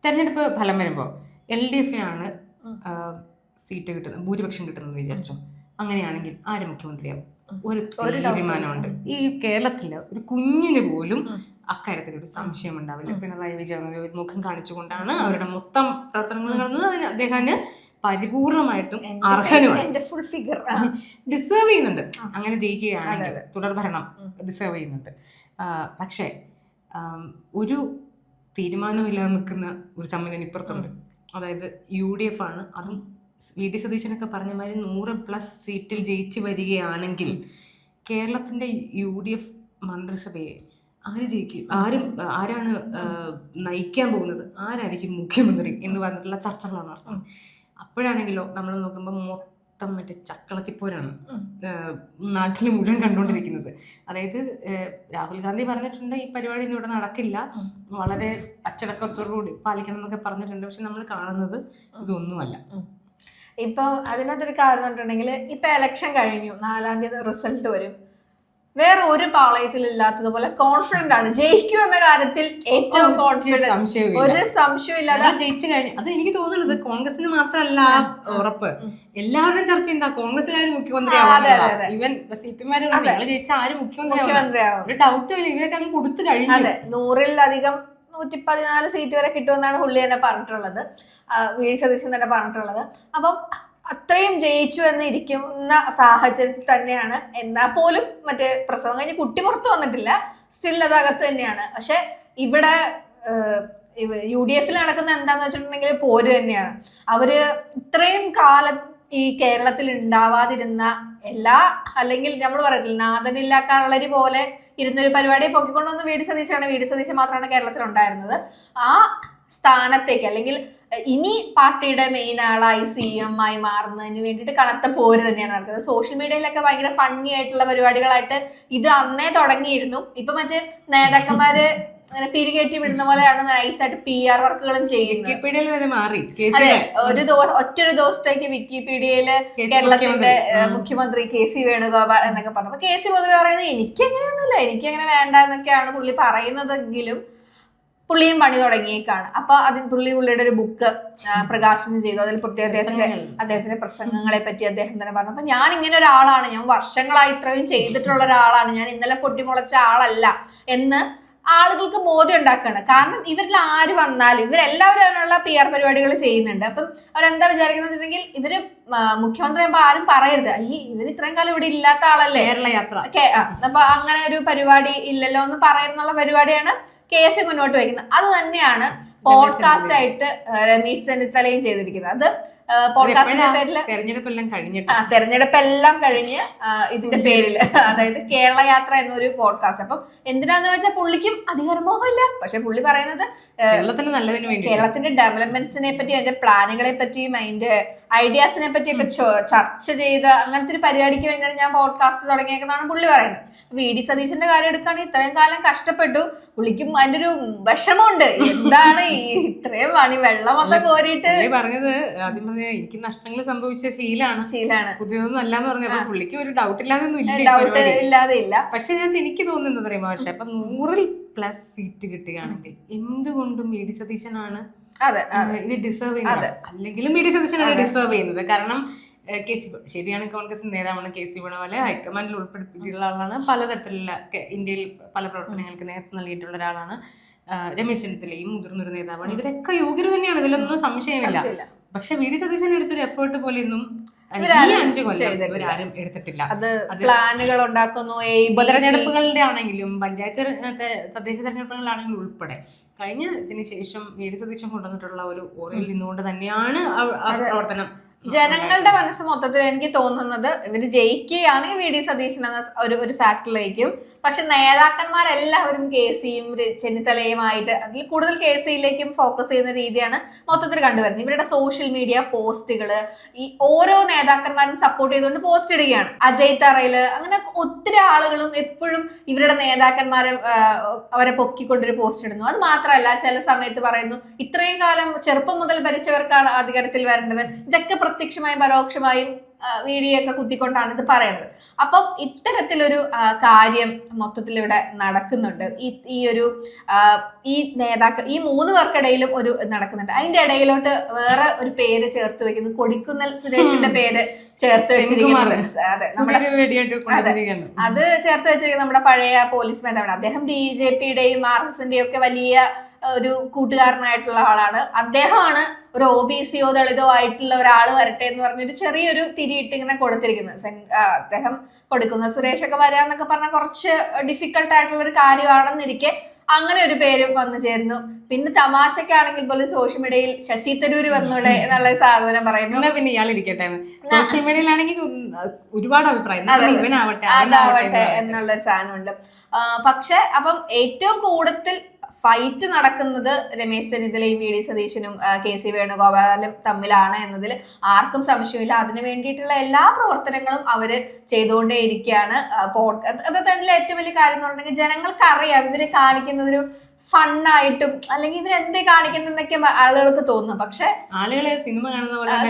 തെരഞ്ഞെടുപ്പ് ഫലം വരുമ്പോൾ LDFനാണ് സീറ്റ് കിട്ടുന്നത്, ഭൂരിപക്ഷം കിട്ടുന്നത് വിചാരിച്ചോ. അങ്ങനെയാണെങ്കിൽ ആര് മുഖ്യമന്ത്രിയാവും? ഒരു തീരുമാനമുണ്ട്. ഈ കേരളത്തില് ഒരു കുഞ്ഞിന് പോലും അക്കാര്യത്തിൽ ഒരു സംശയം ഉണ്ടാവില്ല. പിണറായി വിജയൻ ഒരു മുഖം കാണിച്ചുകൊണ്ടാണ് അവരുടെ മൊത്തം പ്രവർത്തനങ്ങൾ നടന്നത്. അതിന് അദ്ദേഹത്തിന് പരിപൂർണമായിട്ടും അർഹനുമാണ്, ഡിസേർവ് ചെയ്യുന്നുണ്ട്. അങ്ങനെ ജയിക്കുകയാണെങ്കിൽ തുടർഭരണം ഡിസേർവ് ചെയ്യുന്നുണ്ട്. പക്ഷേ ഒരു തീരുമാനമില്ലാതെ നിൽക്കുന്ന ഒരു ചമ്മലിന് ഇപ്പുറത്തുണ്ട്. അതായത് UDF ആണ്. അതും VD സതീശനൊക്കെ പറഞ്ഞ മാതിരി 100+ സീറ്റിൽ ജയിച്ചു വരികയാണെങ്കിൽ കേരളത്തിന്റെ UDF മന്ത്രിസഭയെ ആര് ജയിക്കും, ആരാണ് നയിക്കാൻ പോകുന്നത്, ആരായിരിക്കും മുഖ്യമന്ത്രി എന്ന് പറഞ്ഞിട്ടുള്ള ചർച്ചകളാണ് നടക്കുന്നത്. അപ്പോഴാണെങ്കിലോ നമ്മൾ നോക്കുമ്പോൾ മൊത്തം മറ്റേ ചക്കളത്തിപ്പോരാണ് നാട്ടിൽ മുഴുവൻ കണ്ടുകൊണ്ടിരിക്കുന്നത്. അതായത് രാഹുൽ ഗാന്ധി പറഞ്ഞിട്ടുണ്ട് ഈ പരിപാടി ഒന്നും ഇവിടെ നടക്കില്ല, വളരെ അച്ചടക്കത്തോടുകൂടി പാലിക്കണം എന്നൊക്കെ പറഞ്ഞിട്ടുണ്ട്. പക്ഷെ നമ്മൾ കാണുന്നത് ഇതൊന്നുമല്ല. ഇപ്പൊ അതിനകത്തൊരു കാരണം പറഞ്ഞിട്ടുണ്ടെങ്കിൽ ഇപ്പൊ ഇലക്ഷൻ കഴിഞ്ഞു, 4-ാം തീയതി റിസൾട്ട് വരും. വേറെ ഒരു പാളയത്തിൽ ഇല്ലാത്തതുപോലെ കോൺഫിഡന്റ് ആണ്, ജയിക്കും എന്ന കാര്യത്തിൽ ഏറ്റവും കോൺഫിഡന്റ്, ഒരു സംശയം ഇല്ലാതെ ജയിച്ചു കഴിഞ്ഞു. അത് എനിക്ക് തോന്നുന്നത് കോൺഗ്രസിന് മാത്രമല്ല ഉറപ്പ്, എല്ലാവരുടെയും ചർച്ച എന്താ കോൺഗ്രസിലാരും മുഖ്യമന്ത്രിയാവും. ഇവൻ CPM ജയിച്ച ആരും മുഖ്യമന്ത്രിയാവും, ഒരു ഡൗട്ടും ഇല്ല. ഇവരൊക്കെ അങ്ങ് കൊടുത്തു കഴിഞ്ഞു. അതെ, 100-ലധികം 114 സീറ്റ് വരെ കിട്ടുമെന്നാണ് പുള്ളി തന്നെ പറഞ്ഞിട്ടുള്ളത്, VD സതീശൻ തന്നെ പറഞ്ഞിട്ടുള്ളത്. അപ്പം അത്രയും ജയിച്ചു എന്ന് ഇരിക്കുന്ന സാഹചര്യത്തിൽ തന്നെയാണ്, എന്നാൽ പോലും മറ്റേ പ്രസവം കഴിഞ്ഞ് കുട്ടി പുറത്തു വന്നിട്ടില്ല, സ്റ്റിൽ അതകത്ത് തന്നെയാണ്. പക്ഷെ ഇവിടെ UDF നടക്കുന്ന എന്താന്ന് വെച്ചിട്ടുണ്ടെങ്കിൽ പോര് തന്നെയാണ്. അവര് ഇത്രയും കാലം ഈ കേരളത്തിൽ ഉണ്ടാവാതിരുന്ന എല്ലാ, അല്ലെങ്കിൽ നമ്മൾ പറയത്തില്ല നാഥനില്ലാ കളരി പോലെ ഇരുന്നൊരു പരിപാടിയെ പൊക്കിക്കൊണ്ടുവന്ന് VD സതീശനാണ്. VD സതീശൻ മാത്രമാണ് കേരളത്തിൽ ഉണ്ടായിരുന്നത്. ആ സ്ഥാനത്തേക്ക് അല്ലെങ്കിൽ ഇനി പാർട്ടിയുടെ മെയിൻ ആളായി CM ആയി മാറുന്നതിന് വേണ്ടിയിട്ട് കനത്ത പോര് തന്നെയാണ് നടക്കുന്നത്. സോഷ്യൽ മീഡിയയിലൊക്കെ ഭയങ്കര ഫണ്ണി ആയിട്ടുള്ള പരിപാടികളായിട്ട് ഇത് അന്നേ തുടങ്ങിയിരുന്നു. ഇപ്പൊ മറ്റേ നേതാക്കന്മാര് അങ്ങനെ പിരികേറ്റി വിടുന്ന പോലെയാണ് നൈസായിട്ട് PR വർക്കുകളും ചെയ്യുന്നത്. വിക്കിപീഡിയയിൽ വരെ മാറി. അതെ, ഒറ്റൊരു ദിവസത്തേക്ക് വിക്കിപീഡിയയില് കേരളത്തിന്റെ മുഖ്യമന്ത്രി KC വേണുഗോപാൽ എന്നൊക്കെ പറഞ്ഞു. KC പൊതുവെ പറയുന്നത് എനിക്കങ്ങനെയൊന്നുമില്ല, എനിക്കങ്ങനെ വേണ്ട എന്നൊക്കെയാണ് പുള്ളി പറയുന്നതെങ്കിലും പുള്ളിയും പണി തുടങ്ങിയേക്കാണ്. അപ്പൊ പുള്ളിയുടെ ഒരു ബുക്ക് പ്രകാശനം ചെയ്തു. അതിൽ അദ്ദേഹത്തിന്റെ പ്രസംഗങ്ങളെ പറ്റി അദ്ദേഹം തന്നെ പറഞ്ഞു. അപ്പൊ ഞാൻ ഇങ്ങനെ ഒരാളാണ്, ഞാൻ വർഷങ്ങളായി ഇത്രയും ചെയ്തിട്ടുള്ള ഒരാളാണ്, ഞാൻ ഇന്നലെ പൊട്ടിമുളച്ച ആളല്ല എന്ന് ആളുകൾക്ക് ബോധ്യം ഉണ്ടാക്കുകയാണ്. കാരണം ഇവരിൽ ആര് വന്നാലും ഇവരെല്ലാവരും അതിനുള്ള PR പരിപാടികൾ ചെയ്യുന്നുണ്ട്. അപ്പം അവരെന്താ വിചാരിക്കുന്നത് വെച്ചിട്ടുണ്ടെങ്കിൽ ഇവര് മുഖ്യമന്ത്രി ആകുമ്പോ ആരും പറയരുത്, ഇവർ ഇത്രയും കാലം ഇവിടെ ഇല്ലാത്ത ആളല്ലേ, കേരള യാത്ര, അപ്പൊ അങ്ങനെ ഒരു പരിപാടി ഇല്ലല്ലോ എന്ന് പറയുന്നുള്ള പരിപാടിയാണ് KC മുന്നോട്ട് വയ്ക്കുന്നത്. അത് തന്നെയാണ് പോഡ്കാസ്റ്റ് ആയിട്ട് രമേശ് ചെന്നിത്തലയും ചെയ്തിരിക്കുന്നത്. അത് പോഡ്കാസ്റ്റിന്റെ പേരില് തെരഞ്ഞെടുപ്പെല്ലാം കഴിഞ്ഞ് ഇതിന്റെ പേരില്, അതായത് കേരള യാത്ര എന്നൊരു പോഡ്കാസ്റ്റ്. അപ്പം എന്തിനാന്ന് വെച്ചാൽ പുള്ളിക്കും അധികാരമോഹമില്ല. പക്ഷെ പുള്ളി പറയുന്നത് കേരളത്തിന്റെ ഡെവലപ്മെന്റ്സിനെ പറ്റി, അതിന്റെ പ്ലാനുകളെ പറ്റിയും അതിന്റെ ഐഡിയാസിനെ പറ്റിയൊക്കെ ചർച്ച ചെയ്ത് അങ്ങനത്തെ ഒരു പരിപാടിക്ക് വേണ്ടിയാണ് ഞാൻ പോഡ്കാസ്റ്റ് തുടങ്ങിയേക്കുന്നതാണ് പുള്ളി പറയുന്നത്. VD സതീശന്റെ കാര്യം എടുക്കുകയാണെങ്കിൽ ഇത്രയും കാലം കഷ്ടപ്പെട്ടു, പുള്ളിക്കും അതിന്റെ ഒരു വിഷമമുണ്ട്. എന്താണ് ഇത്രയും പണി വെള്ളം മൊത്തം കോരിയിട്ട് പറഞ്ഞത്. ആദ്യം പറഞ്ഞ എനിക്ക് നഷ്ടങ്ങൾ സംഭവിച്ച ശീലാണ്, പുതിയതൊന്നും അല്ലാന്ന് പറഞ്ഞപ്പോ പുള്ളിക്ക് ഒരു ഡൗട്ട് ഇല്ലാതെ ഇല്ല. പക്ഷെ എനിക്ക് തോന്നുന്നത് അറിയാമോ, പക്ഷെ അപ്പൊ 100+ സീറ്റ് കിട്ടുകയാണെങ്കിൽ എന്തുകൊണ്ടും VD സതീശനാണ് ഇത് ഡിസേർവ് ചെയ്യുന്നത്. അല്ലെങ്കിലും VD സതീശനാണ് ഡിസേർവ് ചെയ്യുന്നത്. കാരണം KC ശരിയാണ്, കോൺഗ്രസ് നേതാവാണ് KC വേണുഗോപാൽ, ഹൈക്കമാൻഡിൽ ഉൾപ്പെടുത്തിയിട്ടുള്ള ആളാണ്, പലതരത്തിലുള്ള ഇന്ത്യയിൽ പല പ്രവർത്തനങ്ങൾക്ക് നേതൃത്വം നൽകിയിട്ടുള്ള ഒരാളാണ്. രമേശ് ചെന്നിത്തലയും മുതിർന്നൊരു നേതാവാണ്. ഇവരൊക്കെ യോഗ്യര് തന്നെയാണ്, ഇതിലൊന്നും സംശയമില്ല. പക്ഷെ VD സതീശൻ എടുത്തൊരു എഫേർട്ട് പോലെ ഒന്നും 5 കൊല്ലം ഇവരാരും എടുത്തിട്ടില്ല. അത് പ്ലാനുകൾ ഉണ്ടാക്കുന്നു. ഉപതെരഞ്ഞെടുപ്പുകളുടെ ആണെങ്കിലും പഞ്ചായത്ത് തദ്ദേശ തെരഞ്ഞെടുപ്പുകളാണെങ്കിലും ഉൾപ്പെടെ കഴിഞ്ഞതിന് ശേഷം VD സതീശൻ കൊണ്ടുവന്നിട്ടുള്ള ഒരു ഓരയിൽ നിന്നുകൊണ്ട് തന്നെയാണ് ആ പ്രവർത്തനം. ജനങ്ങളുടെ മനസ്സ് മൊത്തത്തിൽ എനിക്ക് തോന്നുന്നത് ഇവര് ജയിക്കുകയാണെങ്കിൽ VD സതീശൻ എന്ന ഒരു ഫാക്ടറിലേക്കും, പക്ഷെ നേതാക്കന്മാരെല്ലാവരും KCയും ചെന്നിത്തലയുമായിട്ട് അതിൽ കൂടുതൽ KCയിലേക്കും ഫോക്കസ് ചെയ്യുന്ന രീതിയാണ് മൊത്തത്തിൽ കണ്ടുവരുന്നത്. ഇവരുടെ സോഷ്യൽ മീഡിയ പോസ്റ്റുകള് ഈ ഓരോ നേതാക്കന്മാരും സപ്പോർട്ട് ചെയ്തുകൊണ്ട് പോസ്റ്റ് ഇടുകയാണ്. അജയ് തറയില് അങ്ങനെ ഒത്തിരി ആളുകളും എപ്പോഴും ഇവരുടെ നേതാക്കന്മാരെ അവരെ പൊക്കിക്കൊണ്ടൊരു പോസ്റ്റ് ഇടുന്നു. അത് മാത്രമല്ല, ചില സമയത്ത് പറയുന്നു ഇത്രയും കാലം ചെറുപ്പം മുതൽ ഭരിച്ചവർക്കാണ് അധികാരത്തിൽ വരേണ്ടത്. ഇതൊക്കെ പ്രത്യക്ഷമായും പരോക്ഷമായും വീഡിയോ ഒക്കെ കുത്തിക്കൊണ്ടാണ് ഇത് പറയുന്നത്. അപ്പം ഇത്തരത്തിലൊരു കാര്യം മൊത്തത്തിൽ ഇവിടെ നടക്കുന്നുണ്ട്. ഈ ഒരു ഈ നേതാക്കൾ ഈ 3 പേർക്കിടയിലും ഒരു നടക്കുന്നുണ്ട്. അതിന്റെ ഇടയിലോട്ട് വേറെ ഒരു പേര് ചേർത്ത് വെക്കുന്നത് കൊടിക്കുന്നിൽ സുരേഷിന്റെ പേര് ചേർത്ത് വെച്ചിരിക്കുന്നത്. അതെ, അത് ചേർത്ത് വെച്ചിരിക്കുന്നത് നമ്മുടെ പഴയ പോലീസ് മേധാവിയാണ്. അദ്ദേഹം BJP-യുടെയും RSSന്റെയും ഒക്കെ വലിയ ഒരു കൂട്ടുകാരനായിട്ടുള്ള ആളാണ്. അദ്ദേഹമാണ് ഒരു OBC-യോ ദളിതോ ആയിട്ടുള്ള ഒരാൾ വരട്ടെ എന്ന് പറഞ്ഞൊരു ചെറിയൊരു തിരിയിട്ട് ഇങ്ങനെ കൊടുത്തിരിക്കുന്നത്. അദ്ദേഹം കൊടുക്കുന്ന സുരേഷൊക്കെ വരാന്നൊക്കെ പറഞ്ഞാൽ കുറച്ച് ഡിഫിക്കൽട്ട് ആയിട്ടുള്ള ഒരു കാര്യമാണെന്നിരിക്കെ അങ്ങനെ ഒരു പേര് വന്നു ചേർന്നു. പിന്നെ തമാശക്കാണെങ്കിൽ പോലും സോഷ്യൽ മീഡിയയിൽ ശശി തരൂര് വന്നൂടെ എന്നുള്ള സാധനം പറയുന്നു. പിന്നെ ഇയാളിരിക്കട്ടെ, സോഷ്യൽ മീഡിയയിലാണെങ്കിൽ ഒരുപാട് അഭിപ്രായം അതാവട്ടെ എന്നുള്ളൊരു സാധനമുണ്ട്. പക്ഷെ അപ്പം ഏറ്റവും കൂടുതൽ ഫൈറ്റ് നടക്കുന്നത് രമേശ് ചെന്നിത്തലയും VD സതീശനും KC വേണുഗോപാലും തമ്മിലാണ് എന്നതിൽ ആർക്കും സംശയമില്ല. അതിനു വേണ്ടിയിട്ടുള്ള എല്ലാ പ്രവർത്തനങ്ങളും അവര് ചെയ്തുകൊണ്ടേയിരിക്കുകയാണ്. അത് തന്നെ ഏറ്റവും വലിയ കാര്യം എന്ന് പറഞ്ഞിട്ടുണ്ടെങ്കിൽ ജനങ്ങൾക്ക് അറിയാം ഇവര് കാണിക്കുന്നതൊരു ഫണ്ണായിട്ടും അല്ലെങ്കിൽ ഇവരെന്തേ കാണിക്കുന്നതൊക്കെ ആളുകൾക്ക് തോന്നും. പക്ഷെ ആളുകളെ സിനിമ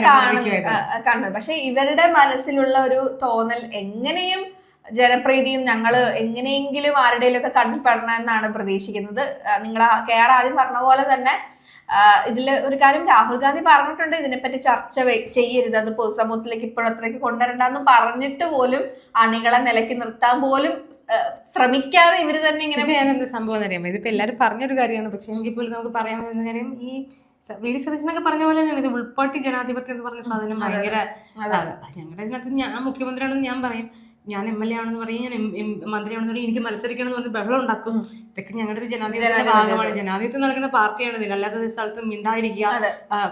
കാണുന്നത് പക്ഷെ ഇവരുടെ മനസ്സിലുള്ള ഒരു തോന്നൽ എങ്ങനെയും ജനപ്രീതിയും ഞങ്ങള് എങ്ങനെയെങ്കിലും ആരുടെയും ഒക്കെ കണ്ടിപ്പെടണം എന്നാണ് പ്രതീക്ഷിക്കുന്നത്. നിങ്ങൾ KR ആദ്യം പറഞ്ഞ പോലെ തന്നെ ഇതില് ഒരു കാര്യം രാഹുൽ ഗാന്ധി പറഞ്ഞിട്ടുണ്ട്, ഇതിനെപ്പറ്റി ചർച്ച ചെയ്യരുത്, അത് പൊതുസമൂഹത്തിലേക്ക് ഇപ്പോഴത്രയ്ക്ക് കൊണ്ടുവരണ്ടെന്ന് പറഞ്ഞിട്ട് പോലും അണികളെ നിലയ്ക്ക് നിർത്താൻ പോലും ശ്രമിക്കാതെ ഇവര് തന്നെ ഇങ്ങനെ. ഞാൻ എന്ത് സംഭവം അറിയാമോ, ഇതിപ്പോ എല്ലാവരും പറഞ്ഞൊരു കാര്യമാണ്. പക്ഷെ എങ്കിൽ പോലും നമുക്ക് പറയാൻ പറ്റുന്ന കാര്യം ഈ VD സതീശനൊക്കെ പറഞ്ഞ പോലെ തന്നെയാണ് ഇത് ഉൾപ്പാട്ടി ജനാധിപത്യം എന്ന് പറഞ്ഞ സാധനം ഭയങ്കര. ഞങ്ങളുടെ ഇതിനകത്ത് ഞാൻ മുഖ്യമന്ത്രിയാണെന്ന് ഞാൻ പറയും, ഞാൻ MLA ആണെന്ന് പറയും, ഞാൻ മന്ത്രിയാണെന്ന് പറയും, എനിക്ക് മത്സരിക്കണം എന്ന് പറഞ്ഞ് ബഹളം ഉണ്ടാക്കും. ഇതൊക്കെ ഞങ്ങളുടെ ഒരു ജനാധിപത്യത്തിന്റെ ഭാഗമാണ്. ജനാധിപത്യം നൽകുന്ന പാർട്ടിയാണ് ഇതിൽ. അല്ലാത്ത സ്ഥലത്ത് മിണ്ടാതിരിക്കുക,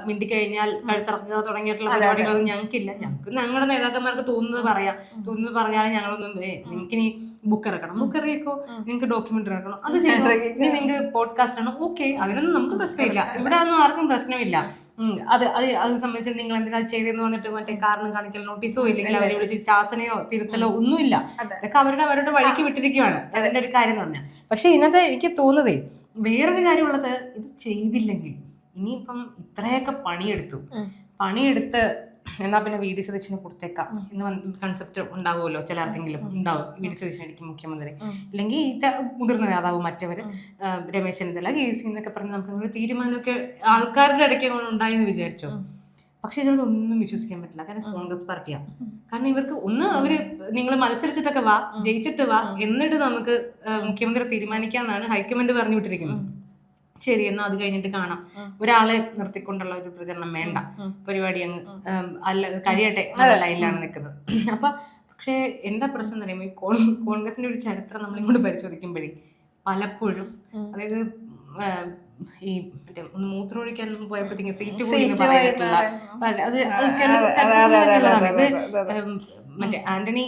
മിണ്ടിക്കഴിഞ്ഞാൽ കഴുത്തിറക്കുക തുടങ്ങിയിട്ടുള്ള പരിപാടികളൊന്നും ഞങ്ങൾക്കില്ല. ഞങ്ങളുടെ നേതാക്കന്മാർക്ക് തോന്നുന്നത് പറഞ്ഞാലും ഞങ്ങളൊന്നും എനിക്കിനി ബുക്ക് ഇറക്കണം, ബുക്ക് ഇറക്കിക്കോ, നിങ്ങൾക്ക് ഡോക്യുമെന്ററി ഇറക്കണം, അത് ചെയ്യണം, ഇനി നിങ്ങൾക്ക് പോഡ്കാസ്റ്റ് ആണ്, ഓക്കെ, അതിനൊന്നും നമുക്ക് പ്രശ്നമില്ല. ഇവിടെ ഒന്നും ആർക്കും പ്രശ്നമില്ല. അത് സംബന്ധിച്ച് നിങ്ങൾ എന്തിനാ ചെയ്തെന്ന് പറഞ്ഞിട്ട് മറ്റേ കാരണം കാണിക്കൽ നോട്ടീസോ ഇല്ലെങ്കിൽ അവരെ വിളിച്ച് ശാസനയോ തിരുത്തലോ ഒന്നുമില്ല. ഇതൊക്കെ അവരുടെ വഴിക്ക് വിട്ടിരിക്കുകയാണ്. അതിന്റെ ഒരു കാര്യം എന്ന് പറഞ്ഞാൽ. പക്ഷെ ഇതിനകത്ത് എനിക്ക് തോന്നുന്നതേ വേറൊരു കാര്യമുള്ളത്, ഇത് ചെയ്തില്ലെങ്കിൽ ഇനിയിപ്പം ഇത്രയൊക്കെ പണിയെടുത്ത് എന്നാ പിന്നെ VD സതീശന് കൊടുത്തേക്കാം എന്ന് പറഞ്ഞിട്ട് കൺസെപ്റ്റ് ഉണ്ടാവുമല്ലോ ചിലർക്കെങ്കിലും ഉണ്ടാവും. VD സതീശനായിരിക്കും മുഖ്യമന്ത്രി, അല്ലെങ്കിൽ മുതിർന്ന നേതാവ് മറ്റവര് രമേശ് ചെന്നിത്തല KC എന്നൊക്കെ പറഞ്ഞ് നമുക്ക് തീരുമാനമൊക്കെ ആൾക്കാരുടെ ഇടയ്ക്ക് ഉണ്ടായെന്ന് വിചാരിച്ചോ. പക്ഷെ ഇതിനൊന്നും വിശ്വസിക്കാൻ പറ്റില്ല. കാരണം കോൺഗ്രസ് പാർട്ടിയാണ്. കാരണം ഇവർക്ക് നിങ്ങൾ മത്സരിച്ചിട്ടൊക്കെ വാ, ജയിച്ചിട്ട് വാ, എന്നിട്ട് നമുക്ക് മുഖ്യമന്ത്രി തീരുമാനിക്കാന്നാണ് ഹൈക്കമാൻഡ് പറഞ്ഞു വിട്ടിരിക്കുന്നത്. ശരി, എന്നാ അത് കഴിഞ്ഞിട്ട് കാണാം. ഒരാളെ നിർത്തിക്കൊണ്ടുള്ള ഒരു പ്രചരണം വേണ്ട, പരിപാടി അങ്ങ് കഴിയട്ടെ ലൈനിലാണ് നിൽക്കുന്നത്. അപ്പൊ പക്ഷെ എന്താ പ്രശ്നം എന്ന് പറയുമ്പോൾ ഈ കോൺഗ്രസിന്റെ ഒരു ചരിത്രം നമ്മളിങ്ങോട്ട് പരിശോധിക്കുമ്പോഴേ പലപ്പോഴും, അതായത് ഈ മറ്റേ ഒന്ന് മൂത്രമൊഴിക്കാൻ പോയപ്പോഴത്തേക്കും സീറ്റ് പോയി എന്ന് പറയാനുള്ള അത് മറ്റേ ആന്റണി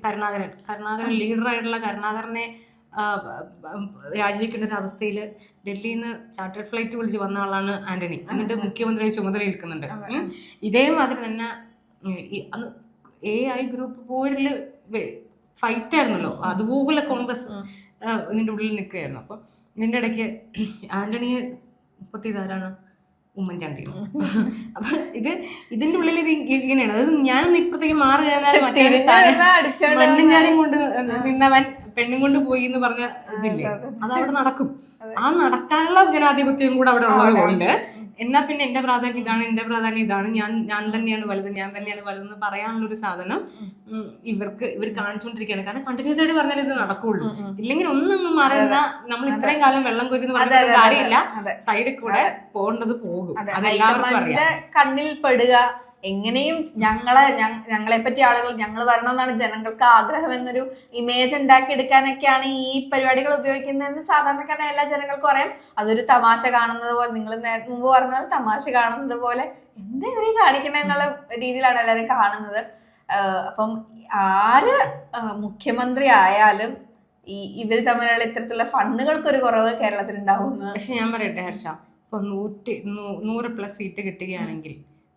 കരുണാകരൻ ലീഡറായിട്ടുള്ള കരുണാകരനെ രാജിവെക്കേണ്ട ഒരു അവസ്ഥയിൽ ഡൽഹിയിൽ നിന്ന് ചാർട്ടേഡ് ഫ്ലൈറ്റ് വിളിച്ച് വന്ന ആളാണ് ആന്റണി. എന്നിട്ട് മുഖ്യമന്ത്രിയെ ചുമതലയേൽക്കുന്നുണ്ട്. ഇതേമാതിരി തന്നെ അന്ന് AI ഗ്രൂപ്പ് പോരിൽ ഫൈറ്റ് ആയിരുന്നല്ലോ, അതുപോലെ കോൺഗ്രസ് ഇതിൻ്റെ ഉള്ളിൽ നിൽക്കുകയായിരുന്നു. അപ്പം ഇതിൻ്റെ ഇടയ്ക്ക് ആന്റണിയെ പൊത്തിയതാരാണ്? ഉമ്മൻചാണ്ടിയാണ്. അപ്പൊ ഇതിന്റെ ഉള്ളിൽ ഇങ്ങനെയാണ്. അത് ഞാനൊന്ന് ഇപ്പഴത്തേക്ക് മാറി കഴിഞ്ഞാൽ മണ്ണും ഞാനും കൊണ്ട് നിന്നവൻ പെണ്ണും കൊണ്ട് പോയി എന്ന് പറഞ്ഞ ഇതില്ലേ, അതവിടെ നടക്കും. ആ നടക്കാനുള്ള ജനാധിപത്യവും കൂടെ അവിടെ ഉള്ളത് കൊണ്ട് എന്നാ പിന്നെ എന്റെ പ്രാധാന്യം ഇതാണ്, ഞാൻ തന്നെയാണ് വലുതെന്ന് പറയാനുള്ള ഒരു സാധനം ഇവർ കാണിച്ചുകൊണ്ടിരിക്കുകയാണ്. കാരണം കണ്ടിന്യൂസ് ആയിട്ട് പറഞ്ഞാൽ ഇത് നടക്കുള്ളൂ. ഇല്ലെങ്കിൽ ഒന്നൊന്നും മാറുന്ന നമ്മൾ ഇത്രയും കാലം വെള്ളം കോരുന്ന പറഞ്ഞ കാര്യമില്ല, സൈഡിൽ കൂടെ പോകേണ്ടത് പോകും. അതെല്ലാവർക്കും അറിയാം. കണ്ണിൽ പെടുക, എങ്ങനെയും ഞങ്ങളെ പറ്റി ആളുകൾ ഞങ്ങൾ വരണമെന്നാണ് ജനങ്ങൾക്ക് ആഗ്രഹം എന്നൊരു ഇമേജ് ഉണ്ടാക്കിയെടുക്കാനൊക്കെയാണ് ഈ പരിപാടികൾ ഉപയോഗിക്കുന്നതെന്ന് സാധാരണക്കാരായ എല്ലാ ജനങ്ങൾക്കും അറിയാം. അതൊരു തമാശ കാണുന്നത് പോലെ, നിങ്ങൾ മുമ്പ് പറഞ്ഞാൽ തമാശ കാണുന്നത് പോലെ എന്താ ഇവരെയും കാണിക്കണേ എന്നുള്ള രീതിയിലാണ് എല്ലാവരും കാണുന്നത്. അപ്പം ആര് മുഖ്യമന്ത്രി ആയാലും ഇവർ തമ്മിലുള്ള ഇത്തരത്തിലുള്ള ഫണ്ടുകൾക്കൊരു കുറവ് കേരളത്തിൽ ഉണ്ടാവുന്നു. പക്ഷെ ഞാൻ പറയട്ടെ ഹർഷ, ഇപ്പൊ 100+ സീറ്റ് കിട്ടുകയാണെങ്കിൽ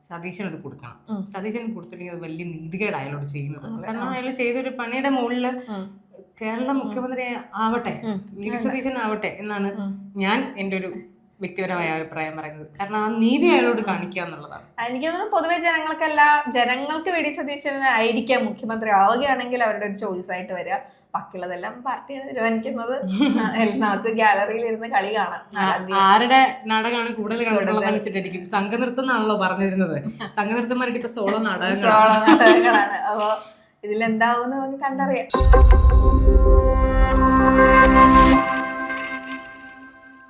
സതീശന് അത് കൊടുക്കണം. സതീശന് കൊടുത്തില്ലെങ്കിൽ അത് വലിയ നീതികേട് അയാളോട് ചെയ്യുന്നത്. കാരണം അയാൾ ചെയ്തൊരു പണിയുടെ മുകളില് കേരള മുഖ്യമന്ത്രി ആവട്ടെ, VD സതീശൻ ആവട്ടെ എന്നാണ് ഞാൻ എൻ്റെ ഒരു വ്യക്തിപരമായ അഭിപ്രായം പറയുന്നത്. കാരണം ആ നീതി അയാളോട് കാണിക്കുക എന്നുള്ളതാണ്. എനിക്ക് തോന്നുന്നു പൊതുവെ ജനങ്ങൾക്ക് വി ഡി സതീശനായിരിക്കാം മുഖ്യമന്ത്രി ആവുകയാണെങ്കിൽ അവരുടെ ഒരു ചോയ്സ് ആയിട്ട് വരിക. ബാക്കിയുള്ളതെല്ലാം പാർട്ടിയാണ് തീരുമാനിക്കുന്നത്. നമുക്ക് ഗാലറിയിൽ ഇരുന്ന് കളി കാണാം. ആരുടെ നാടകമാണ് കൂടുതൽ കണ്ടിട്ടുള്ളതെന്ന് വെച്ചിട്ടായിരിക്കും. സംഘനൃത്തം എന്നാണല്ലോ പറഞ്ഞിരുന്നത്. സംഘനൃത്തന്മാരുടെ ഇപ്പൊ സോളോ നാടകങ്ങളാണ്. അപ്പൊ ഇതിലെന്താവും നമുക്ക് കണ്ടറിയാം.